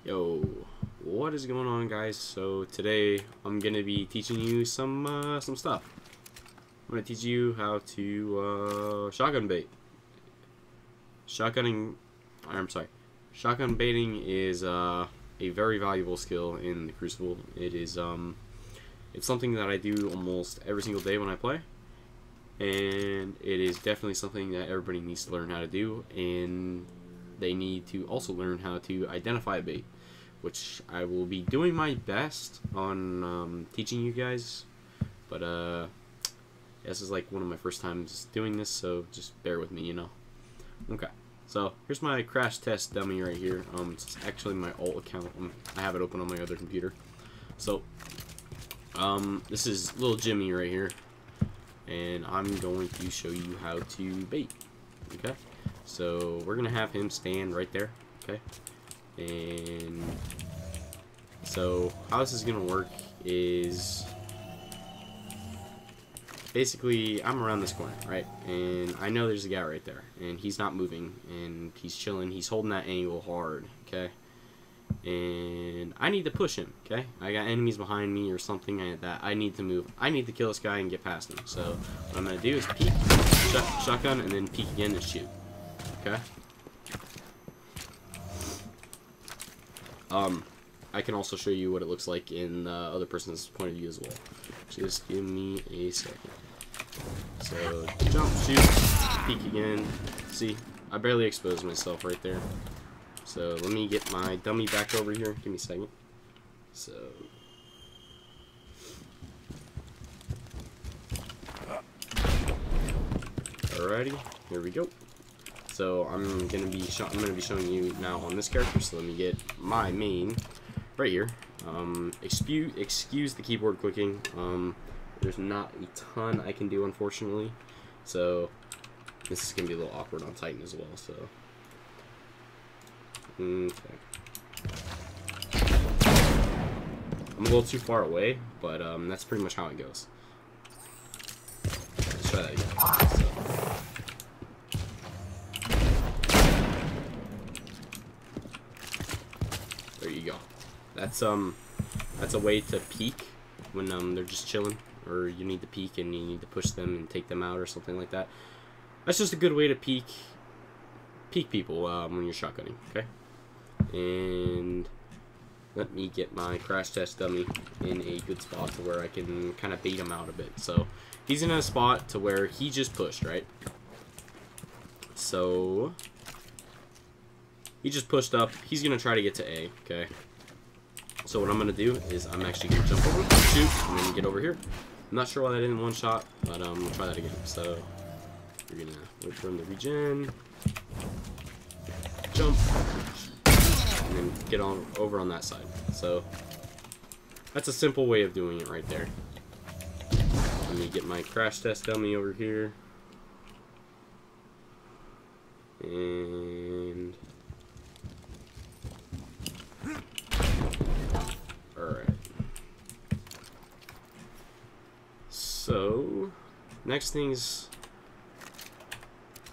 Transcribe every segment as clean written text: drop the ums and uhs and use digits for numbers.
Yo, what is going on, guys? So today I'm gonna be teaching you some stuff. I'm gonna teach you how to shotgun bait. Shotgun baiting is a very valuable skill in the Crucible. It is it's something that I do almost every single day when I play, and it is definitely something that everybody needs to learn how to do, and they need to also learn how to identify a bait, which I will be doing my best on teaching you guys, but this is like one of my first times doing this, so just bear with me, you know. Okay, so here's my crash test dummy right here. It's actually my alt account. I have it open on my other computer. So this is little Jimmy right here, and I'm going to show you how to bait. Okay, so we're gonna have him stand right there. Okay, and so how this is gonna work is basically I'm around this corner, right, and I know there's a guy right there, and he's not moving, and he's chilling, he's holding that angle hard, okay, and I need to push him, okay. I got enemies behind me or something like that. I need to move. I need to kill this guy and get past him. So what I'm gonna do is peek, shotgun, and then peek again and shoot. Okay. I can also show you what it looks like in the other person's point of view as well. Just give me a second. So jump, shoot, peek again. See, I barely exposed myself right there. So let me get my dummy back over here. Give me a second. So alrighty, here we go. So I'm gonna be showing you now on this character. So let me get my main right here. Excuse the keyboard clicking. There's not a ton I can do, unfortunately. So this is gonna be a little awkward on Titan as well. So okay. I'm a little too far away, but that's pretty much how it goes. Let's try that again. So. There you go. That's a way to peek when they're just chilling, or you need to peek and you need to push them and take them out or something like that. That's just a good way to peek people when you're shotgunning. Okay. And let me get my crash test dummy in a good spot to where I can kind of bait him out a bit. So he's in a spot to where he just pushed, right? So he just pushed up. He's gonna try to get to A. Okay. So what I'm gonna do is I'm actually gonna jump over, shoot, and then get over here. I'm not sure why that didn't one shot, but we'll try that again. So you're gonna wait for him to regen, jump, and then get on over on that side. So that's a simple way of doing it right there. Let me get my crash test dummy over here, and alright. So next thing is,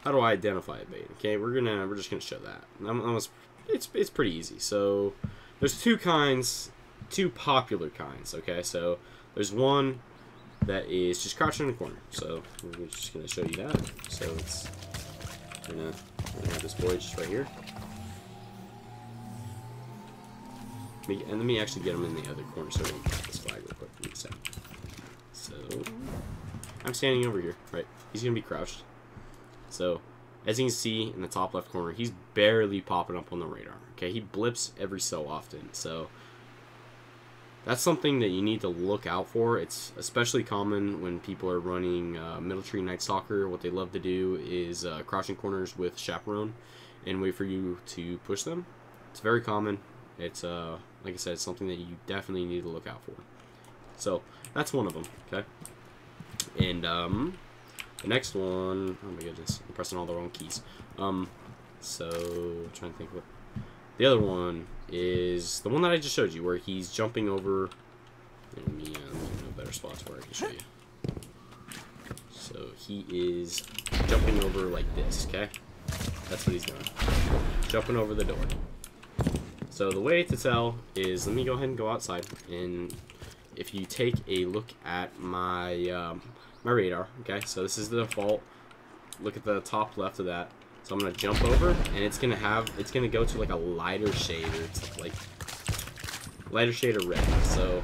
how do I identify a bait? Okay, we're just gonna show that. It's pretty easy. So there's two popular kinds. Okay, so there's one that is just crouching in the corner. So we're just gonna show you that. So it's we're gonna have this boy just right here. And let me actually get him in the other corner so I don't put this flag real quick. Give me a second. So I'm standing over here, right? He's gonna be crouched. So as you can see in the top left corner, he's barely popping up on the radar. Okay, he blips every so often. So that's something that you need to look out for. It's especially common when people are running Middle Tree Night Stalker. What they love to do is crouching corners with Chaperone and wait for you to push them. It's very common. It's like I said, it's something that you definitely need to look out for. So that's one of them. Okay, and the next one, oh my goodness, I'm pressing all the wrong keys. So I'm trying to think what the other one is. The one that I just showed you, where he's jumping over. Let me know better spots where I can show you. So he is jumping over like this. Okay, that's what he's doing. Jumping over the door. So the way to tell is, let me go ahead and go outside, and if you take a look at my my radar, okay, so this is the default. Look at the top left of that. So I'm gonna jump over, and it's gonna go to like a lighter shade, or it's like lighter shade of red. So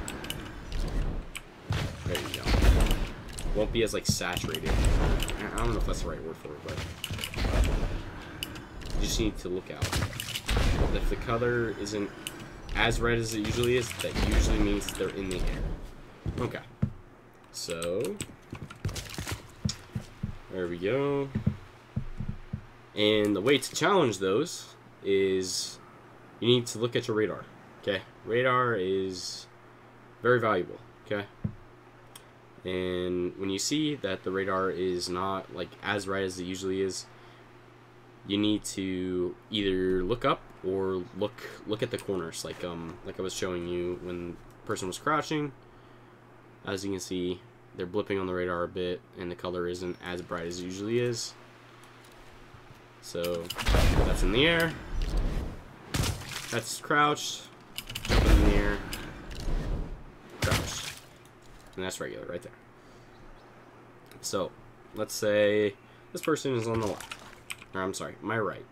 there you go. Won't be as like saturated. I don't know if that's the right word for it, but you just need to look out. If the color isn't as red as it usually is, that usually means they're in the air. Okay. So there we go. And the way to challenge those is you need to look at your radar. Okay, radar is very valuable. Okay, and when you see that the radar is not like as bright as it usually is, you need to either look up or look at the corners, like I was showing you when the person was crouching. As you can see, they're blipping on the radar a bit, and the color isn't as bright as it usually is. So that's in the air. That's crouched. Jumping in the air. Crouched. And that's regular right there. So let's say this person is on the left. Or I'm sorry, my right.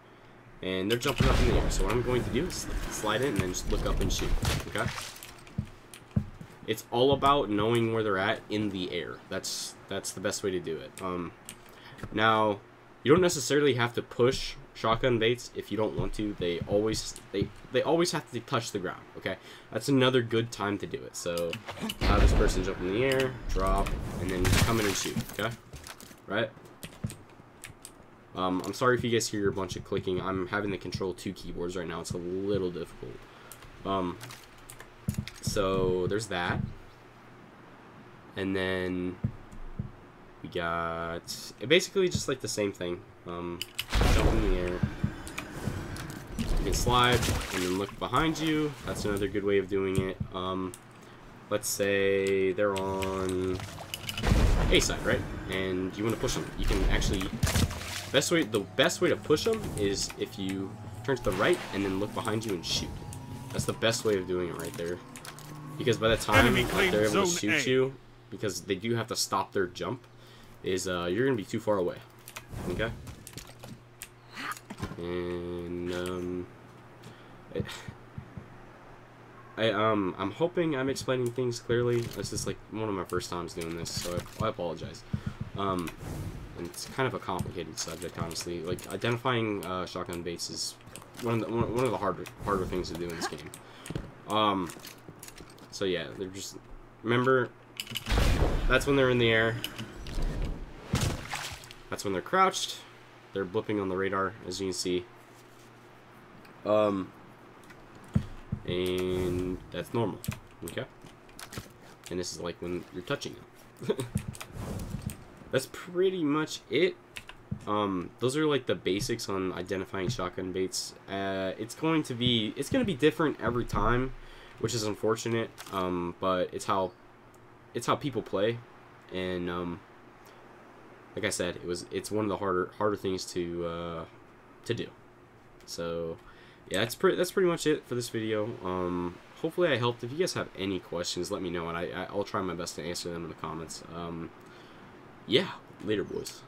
And they're jumping up in the air. So what I'm going to do is slide in and then just look up and shoot. Okay? It's all about knowing where they're at in the air. That's the best way to do it. Now, you don't necessarily have to push shotgun baits if you don't want to. They always have to touch the ground. Okay, that's another good time to do it. So have this person jump in the air, drop, and then come in and shoot. Okay, right? I'm sorry if you guys hear a bunch of clicking. I'm having to control 2 keyboards right now. It's a little difficult. So there's that, and then we got basically just like the same thing. Jump in the air. You can slide and then look behind you. That's another good way of doing it. Let's say they're on A side, right? And you want to push them. You can actually the best way to push them is if you turn to the right and then look behind you and shoot. That's the best way of doing it right there. Because by the time they're able to shoot you, because they do have to stop their jump, is you're gonna be too far away. Okay. And I'm hoping I'm explaining things clearly. This is like one of my first times doing this, so I apologize. And it's kind of a complicated subject, honestly. Like identifying shotgun baits is one of the harder things to do in this game. So yeah, they're just, remember, that's when they're in the air. That's when they're crouched. They're blipping on the radar, as you can see. And that's normal, okay? And this is like when you're touching them. That's pretty much it. Those are like the basics on identifying shotgun baits. It's going to be different every time, which is unfortunate. But it's how people play, and like I said, it's one of the harder things to do. So yeah, that's pretty much it for this video. Hopefully I helped. If you guys have any questions, let me know, and I'll try my best to answer them in the comments. Yeah, later, boys.